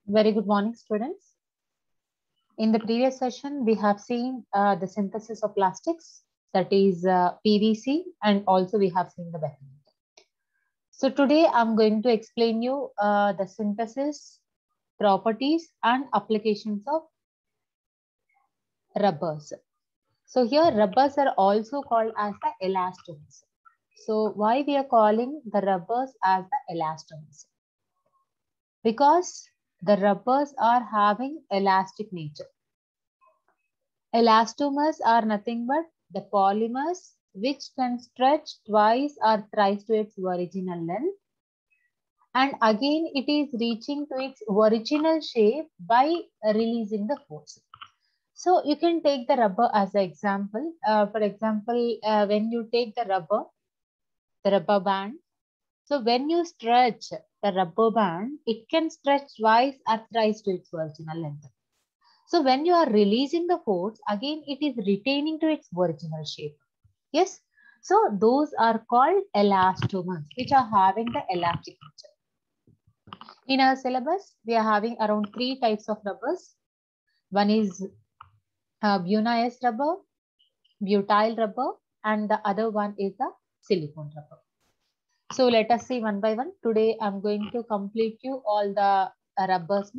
Very good morning, students. In the previous session, we have seen the synthesis of plastics, that is PVC, and also we have seen the badminton. So today I'm going to explain you the synthesis, properties, and applications of rubbers. So here rubbers are also called as the elastomers. So why we are calling the rubbers as the elastomers? Because the rubbers are having elastic nature. Elastomers are nothing but the polymers which can stretch twice or thrice to its original length, and again it is reaching to its original shape by releasing the force. So you can take the rubber as an example. For example, when you take the rubber band, so when you stretch the rubber band, it can stretch twice or thrice to its original length. So when you are releasing the force, again it is retaining to its original shape. Yes. So those are called elastomers, which are having the elastic nature. In our syllabus, we are having around 3 types of rubbers. One is Buna S rubber, butyl rubber, and the other one is the silicone rubber. So let us see one by one. Today I'm going to complete you all the rubbers.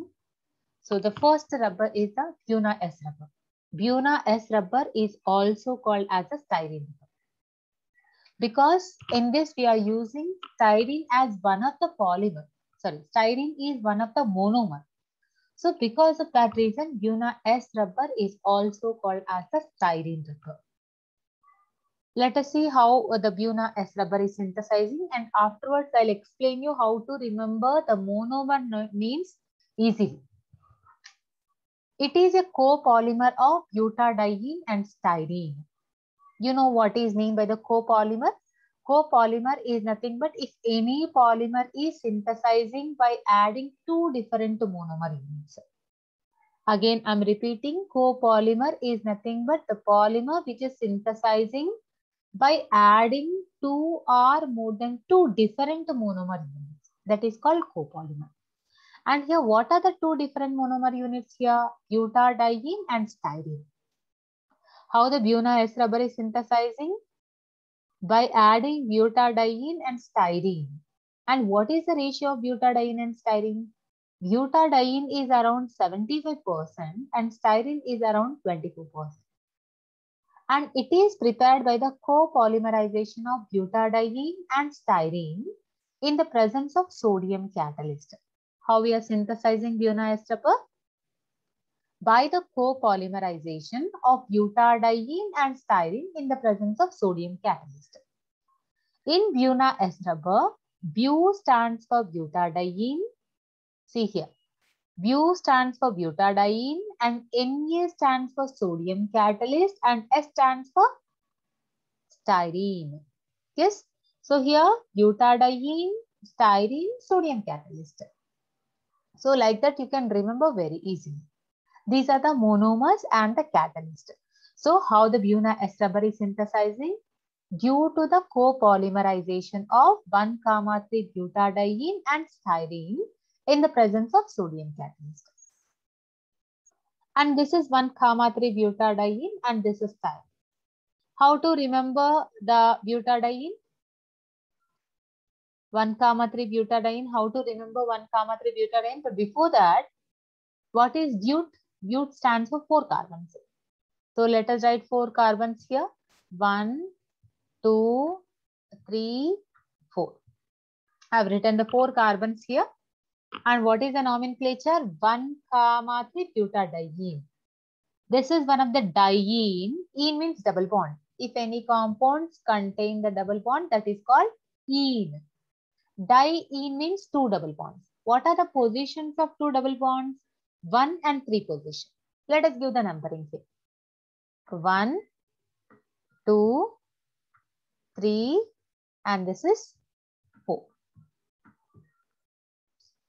So the first rubber is the Buna S rubber. Buna S rubber is also called as a styrene rubber. Because in this we are using styrene as one of the polymer. Sorry, styrene is one of the monomer. So because of that reason, Buna S rubber is also called as the styrene rubber. Let us see how the Buna S rubber is synthesizing, and afterwards I'll explain you how to remember the monomer names easily. It is a copolymer of butadiene and styrene. You know what is meant by the copolymer? Copolymer is nothing but if any polymer is synthesizing by adding two different monomer units. Again, I'm repeating, copolymer is nothing but the polymer which is synthesizing by adding two or more than two different monomer units. That is called copolymer. And here, what are the two different monomer units here? Butadiene and styrene. How the Buna S rubber is synthesizing? By adding butadiene and styrene. And what is the ratio of butadiene and styrene? Butadiene is around 75% and styrene is around 24%. And it is prepared by the copolymerization of butadiene and styrene in the presence of sodium catalyst. How we are synthesizing Buna S rubber? By the copolymerization of butadiene and styrene in the presence of sodium catalyst. In Buna S rubber, Bu stands for butadiene. See here, Bu stands for butadiene and Na stands for sodium catalyst and S stands for styrene. Yes. So here butadiene, styrene, sodium catalyst. So like that you can remember very easily. These are the monomers and the catalyst. So how the Buna S rubber is synthesizing? Due to the copolymerization of 1,3 butadiene and styrene in the presence of sodium catalyst. And this is 1,3 butadiene and this is styrene. How to remember the butadiene? 1,3 butadiene. How to remember 1,3 butadiene? But before that, what is but? But stands for 4 carbons. So let us write 4 carbons here. 1, 2, 3, 4. I have written the 4 carbons here. And what is the nomenclature? 1,3 butadiene. This is one of the diene. Ene means double bond. If any compounds contain the double bond, that is called ene. Diene means 2 double bonds. What are the positions of 2 double bonds? 1 and 3 position. Let us give the numbering here. 1, 2, 3, and this is 4.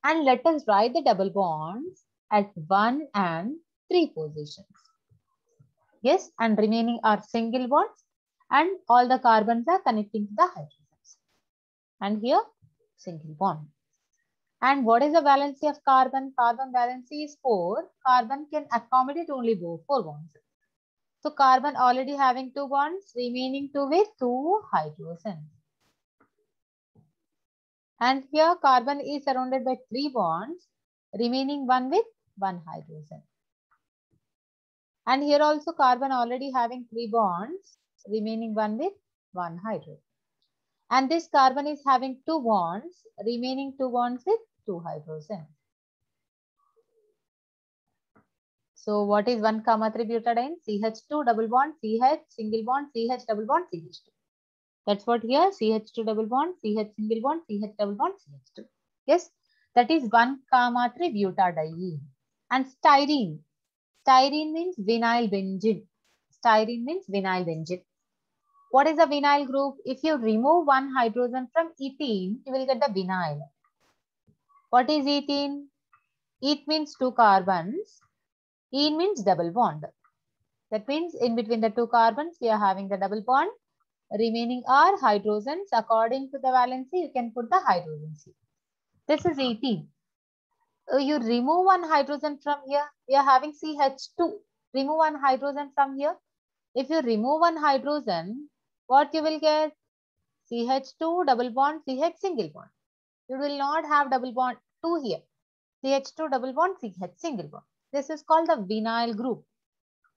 And let us write the double bonds at 1 and 3 positions. Yes, and remaining are single bonds and all the carbons are connecting to the hydrogens. And here, single bond. And what is the valency of carbon? Carbon valency is 4. Carbon can accommodate only 4 bonds. So carbon already having 2 bonds, remaining 2 with 2 hydrogens. And here carbon is surrounded by 3 bonds, remaining 1 with 1 hydrogen. And here also carbon already having 3 bonds, remaining 1 with 1 hydrogen. And this carbon is having 2 bonds, remaining 2 bonds with 2 hydrogens. So what is 1, 3 butadiene? CH2 double bond, CH single bond, CH double bond, CH2. That's what here, CH2 double bond, CH single bond, CH double bond, CH2. Yes, that is 1, 3 butadiene. And styrene. Styrene means vinyl benzene. Styrene means vinyl benzene. What is a vinyl group? If you remove 1 hydrogen from ethene, you will get the vinyl. What is ethene? Eth means 2 carbons. Ene means double bond. That means in between the 2 carbons, we are having the double bond. Remaining are hydrogens. According to the valency, you can put the hydrogens. This is ethene. You remove 1 hydrogen from here. We are having CH2. Remove 1 hydrogen from here. If you remove 1 hydrogen, what you will get? CH2 double bond, CH single bond. You will not have double bond 2 here. CH2 double bond, CH single bond. This is called the vinyl group.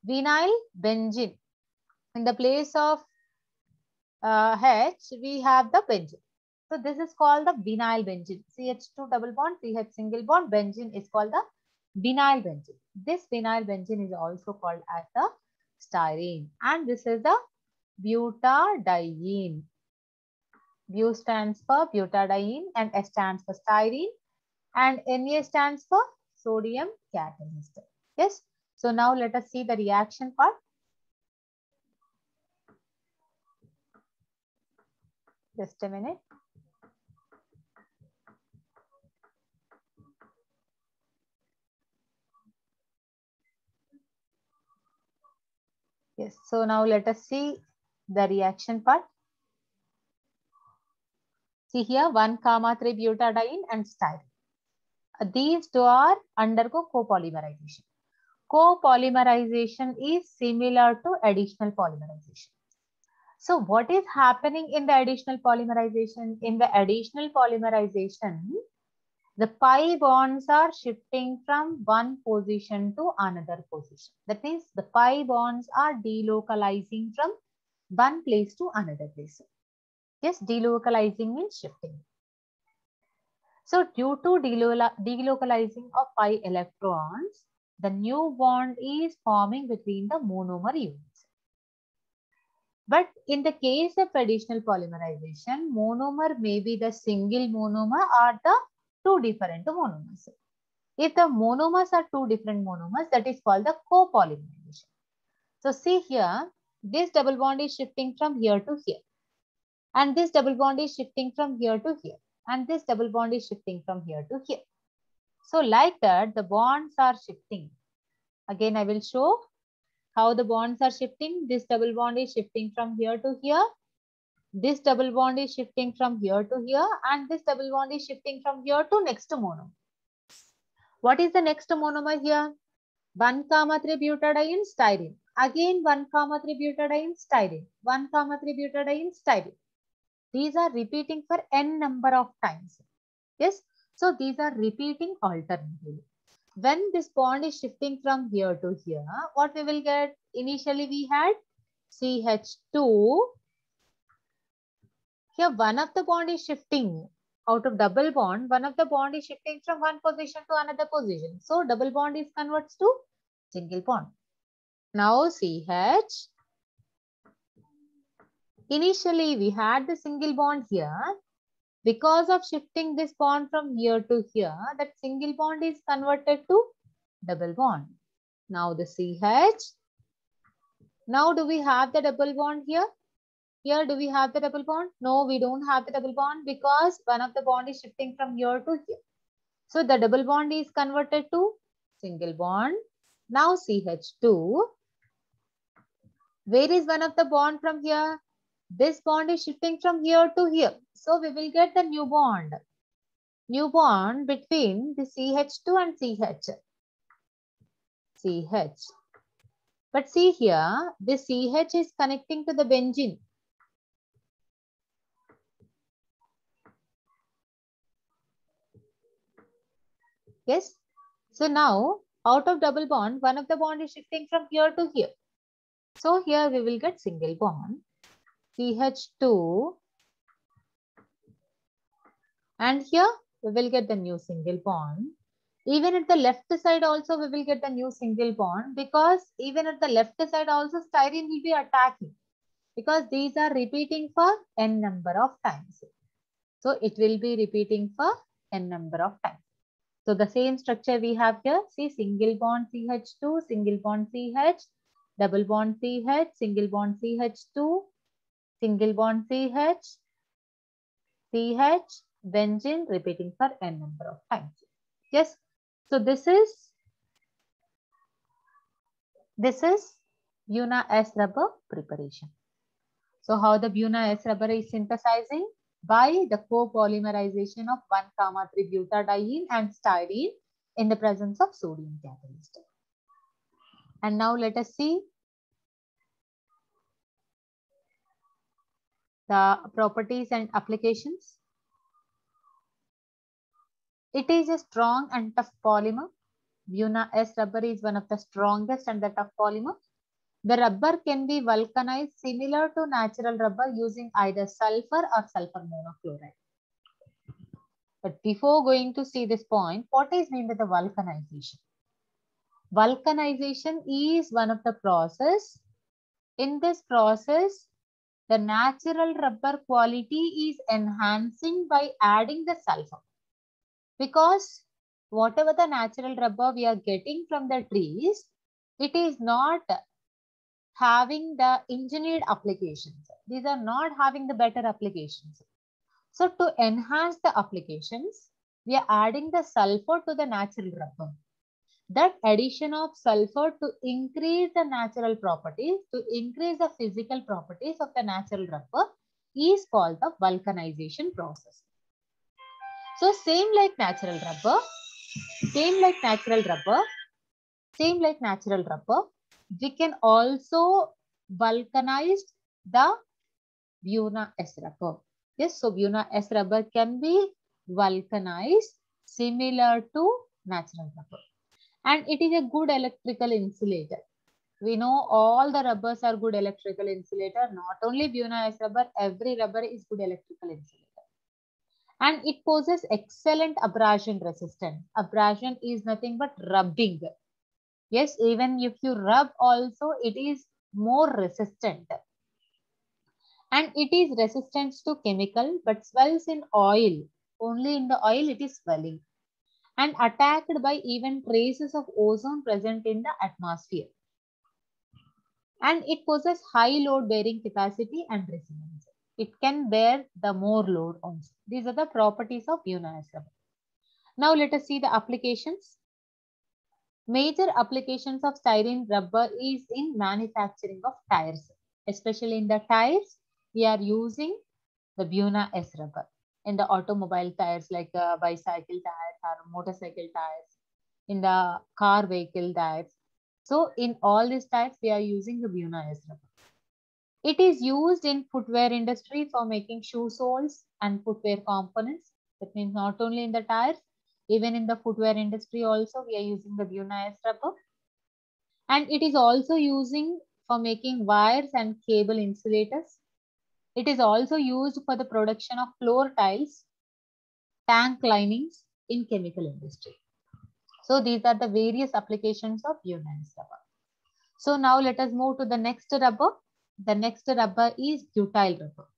Vinyl benzene. In the place of H, we have the benzene. So this is called the vinyl benzene. CH2 double bond, CH single bond, benzene is called the vinyl benzene. This vinyl benzene is also called as the styrene. And this is the butadiene. Bu stands for butadiene and S stands for styrene. And Na stands for sodium catalyst. Yes. So now let us see the reaction part. Just a minute. Yes. So now let us see the reaction part. See here 1, 3 butadiene and styrene. These two are undergo copolymerization. Copolymerization is similar to additional polymerization. So what is happening in the additional polymerization? In the additional polymerization, the pi bonds are shifting from one position to another position. That means the pi bonds are delocalizing from one place to another place. Yes, delocalizing means shifting. So due to delocalizing of pi electrons, the new bond is forming between the monomer units. But in the case of additional polymerization, monomer may be the single monomer or the 2 different monomers. If the monomers are 2 different monomers, that is called the copolymerization. So see here, this double bond is shifting from here to here. And this double bond is shifting from here to here. And this double bond is shifting from here to here. So like that, the bonds are shifting. Again, I will show how the bonds are shifting. This double bond is shifting from here to here. This double bond is shifting from here to here. And this double bond is shifting from here to next monomer. What is the next monomer here? 1, 3 butadiene styrene. Again 1, 3 butadiene styrene. 1, 3 butadiene styrene. These are repeating for n number of times. Yes. So these are repeating alternately. When this bond is shifting from here to here, what we will get? Initially we had CH2. Here one of the bond is shifting out of double bond. One of the bond is shifting from one position to another position. So double bond is converts to single bond. Now CH. Initially we had the single bond here. Because of shifting this bond from here to here, that single bond is converted to double bond. Now the CH. Now do we have the double bond here? Here do we have the double bond? No, we don't have the double bond because one of the bond is shifting from here to here. So the double bond is converted to single bond. Now CH2. Where is one of the bond from here? This bond is shifting from here to here. So we will get the new bond. new bond between the CH2 and CH. But see here, this CH is connecting to the benzene. Yes. So now out of double bond, one of the bond is shifting from here to here. So here we will get single bond CH2, and here we will get the new single bond. Even at the left side also we will get the new single bond, because even at the left side also styrene will be attacking, because these are repeating for n number of times. So it will be repeating for n number of times. So the same structure we have here. See, single bond CH2, single bond CH, double bond CH, single bond CH2, single bond CH, CH, benzene, repeating for n number of times. Yes. So this is Buna S rubber preparation. So how the Buna S rubber is synthesizing? By the copolymerization of 1,3-butadiene and styrene in the presence of sodium catalyst. And now let us see the properties and applications. It is a strong and tough polymer. Buna S rubber is one of the strongest and the tough polymer. The rubber can be vulcanized similar to natural rubber using either sulfur or sulfur monochloride. But before going to see this point, what is meant by the vulcanization? Vulcanization is one of the process. In this process, the natural rubber quality is enhancing by adding the sulfur. Because whatever the natural rubber we are getting from the trees, it is not having the engineered applications. These are not having the better applications. So to enhance the applications, we are adding the sulfur to the natural rubber. That addition of sulfur to increase the natural properties, to increase the physical properties of the natural rubber is called the vulcanization process. So same like natural rubber, we can also vulcanize the Buna S rubber. Yes, so Buna S rubber can be vulcanized similar to natural rubber. And it is a good electrical insulator. We know all the rubbers are good electrical insulator. Not only Buna S rubber, every rubber is good electrical insulator. And it poses excellent abrasion resistance. Abrasion is nothing but rubbing. Yes, even if you rub also, it is more resistant. And it is resistant to chemical, but swells in oil. Only in the oil it is swelling. And attacked by even traces of ozone present in the atmosphere. And it possesses high load bearing capacity and resilience. It can bear the more load also. These are the properties of Buna S rubber. Now let us see the applications. Major applications of styrene rubber is in manufacturing of tires. Especially in the tires, we are using the Buna S rubber. In the automobile tires like bicycle tires or motorcycle tires, in the car vehicle tires. So in all these tires, we are using the Buna S rubber. It is used in footwear industry for making shoe soles and footwear components. That means not only in the tires, even in the footwear industry also we are using the Buna S rubber. And it is also using for making wires and cable insulators. It is also used for the production of floor tiles, tank linings in chemical industry. So these are the various applications of Buna S rubber. So now let us move to the next rubber. The next rubber is butyl rubber.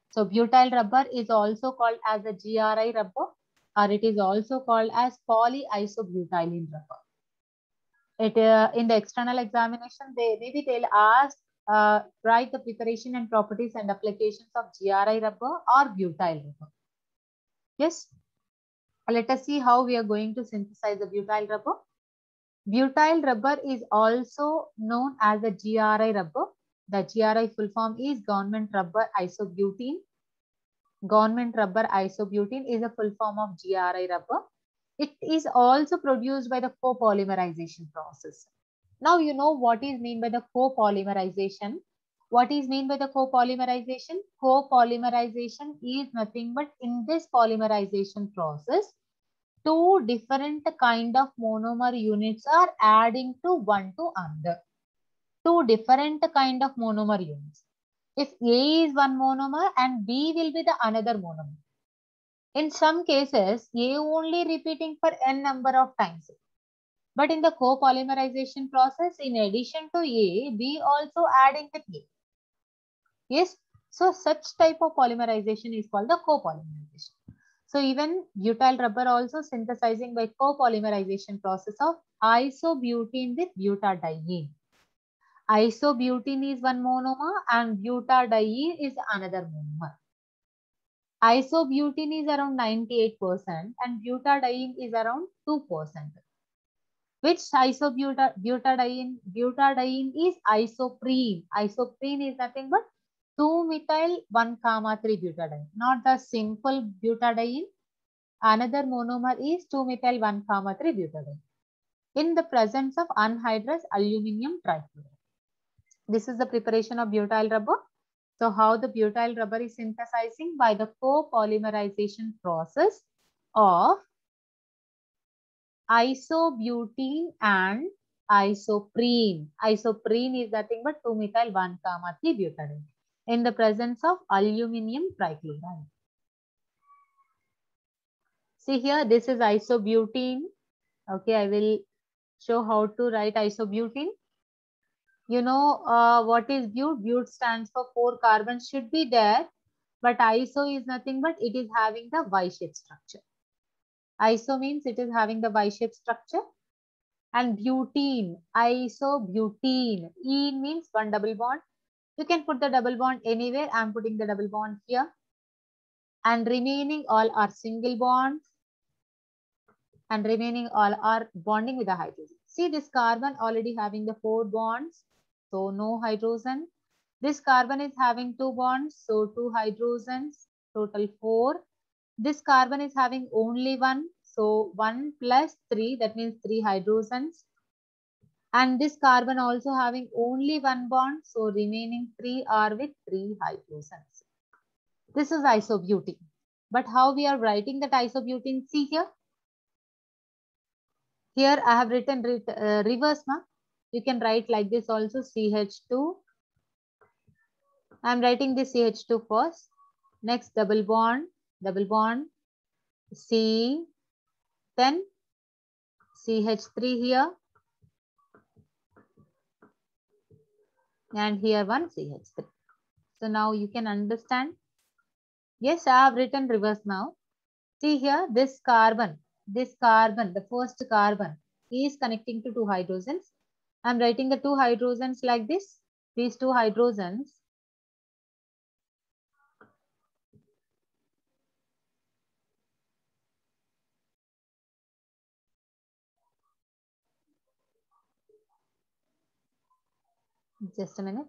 So butyl rubber is also called as a GRI rubber, or it is also called as polyisobutylene rubber. It in the external examination, they'll ask write the preparation and properties and applications of GRI rubber or butyl rubber. Yes. Let us see how we are going to synthesize the butyl rubber. Butyl rubber is also known as a GRI rubber. The GRI full form is Government Rubber Isobutene. Government rubber isobutene is a full form of GRI rubber. It is also produced by the copolymerization process. Now you know what is meant by the copolymerization. What is meant by the copolymerization? Copolymerization is nothing but in this polymerization process, two different kind of monomer units are adding to one to another. Two different kind of monomer units. If A is one monomer and B will be the another monomer. In some cases, A only repeating for n number of times. But in the copolymerization process, in addition to A, B also adding with A. Yes. So such type of polymerization is called the copolymerization. So even butyl rubber also synthesizing by copolymerization process of isobutene with butadiene. Isobutene is one monomer and butadiene is another monomer. Isobutene is around 98% and butadiene is around 2%. Which isobutadiene? Butadiene is isoprene. Isoprene is nothing but 2-methyl-1,3-butadiene. Not the simple butadiene. Another monomer is 2-methyl-1,3-butadiene. In the presence of anhydrous aluminum trichloride. This is the preparation of butyl rubber. So how the butyl rubber is synthesizing? By the copolymerization process of isobutene and isoprene. Isoprene is nothing but 2-methyl-1,3-butadiene in the presence of aluminum trichloride. See here, this is isobutene. Okay, I will show how to write isobutene. You know what is bute? Bute stands for 4 carbons should be there, but iso is nothing but it is having the Y-shaped structure. Iso means it is having the Y-shaped structure. And butene, isobutene. Ene means one double bond. You can put the double bond anywhere. I am putting the double bond here. And remaining all are single bonds. And remaining all are bonding with the hydrogen. See this carbon already having the 4 bonds. So no hydrogen. This carbon is having 2 bonds. So 2 hydrogens, total 4. This carbon is having only 1. So 1 plus 3, that means 3 hydrogens. And this carbon also having only 1 bond. So remaining 3 are with 3 hydrogens. This is isobutene. But how we are writing that isobutene? See here. Here I have written reverse. You can write like this also, CH2. I am writing this CH2 first. Next double bond, C, then CH3 here. And here one CH3. So now you can understand. Yes, I have written reverse now. See here, this carbon, the first carbon is connecting to 2 hydrogens. I am writing the 2 hydrogens like this. These 2 hydrogens just a minute.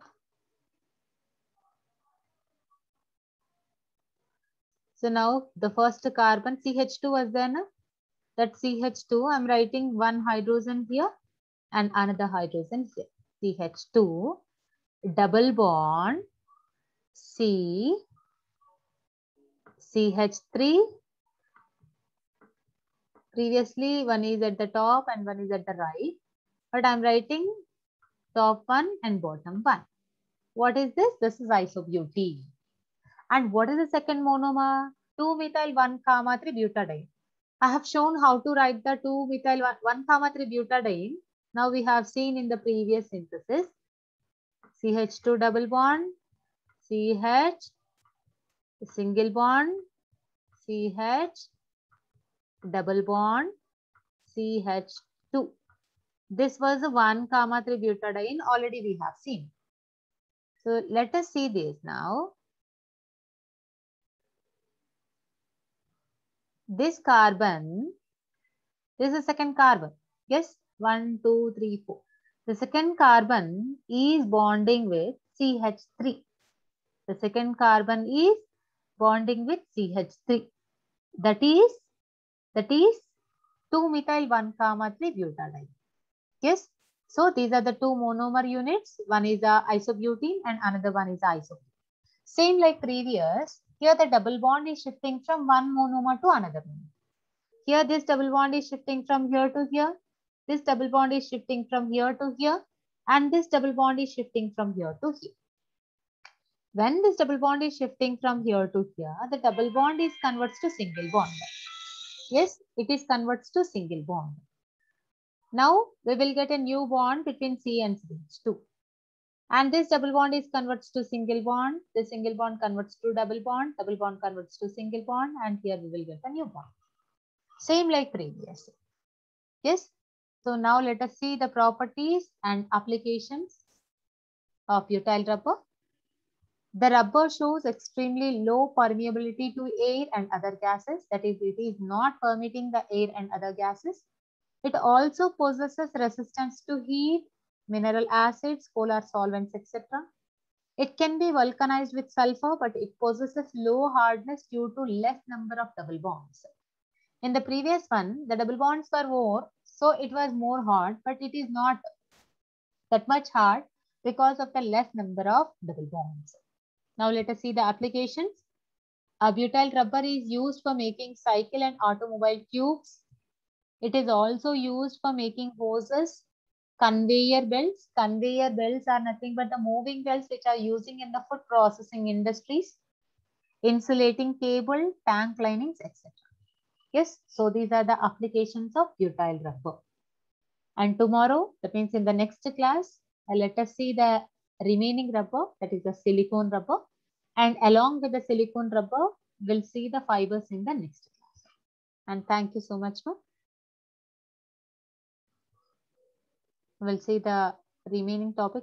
So now the first carbon CH2 was there now. That CH2 I am writing 1 hydrogen here and another hydrogen here. CH2 double bond C CH3. Previously one is at the top and one is at the right. But I am writing top one and bottom one. What is this? This is isobutene. And what is the second monomer? 2-methyl-1,3-butadiene. I have shown how to write the 2-methyl-1,3-butadiene. Now we have seen in the previous synthesis. CH2 double bond, CH, single bond, CH, double bond, CH2. This was a 1,3-butadiene already we have seen. So let us see this now. This carbon, this is the second carbon. Yes, 1, 2, 3, 4. The second carbon is bonding with CH3. The second carbon is bonding with CH3. That is 2-methyl 1,3 butadiene. Yes. So these are the two monomer units. One is a isobutene and another one is isobutene. Same like previous. Here the double bond is shifting from one monomer to another monomer. Here this double bond is shifting from here to here. This double bond is shifting from here to here. And this double bond is shifting from here to here. When this double bond is shifting from here to here, the double bond is converts to single bond. Yes, it is converts to single bond. Now we will get a new bond between C and CH2. And this double bond is converts to single bond. The single bond converts to double bond converts to single bond, and here we will get a new bond. Same like previous. Yes. So now let us see the properties and applications of butyl rubber. The rubber shows extremely low permeability to air and other gases. That is, it is not permitting the air and other gases. It also possesses resistance to heat, mineral acids, polar solvents, etc. It can be vulcanized with sulfur, but it possesses low hardness due to less number of double bonds. In the previous one, the double bonds were more, so it was more hard, but it is not that much hard because of the less number of double bonds. Now let us see the applications. A butyl rubber is used for making cycle and automobile tubes. It is also used for making hoses, conveyor belts. Conveyor belts are nothing but the moving belts which are using in the food processing industries, insulating cable, tank linings, etc. Yes, so these are the applications of butyl rubber. And tomorrow, that means in the next class, let us see the remaining rubber, that is the silicone rubber. And along with the silicone rubber, we'll see the fibers in the next class. And thank you so much, ma'am. We'll see the remaining topic.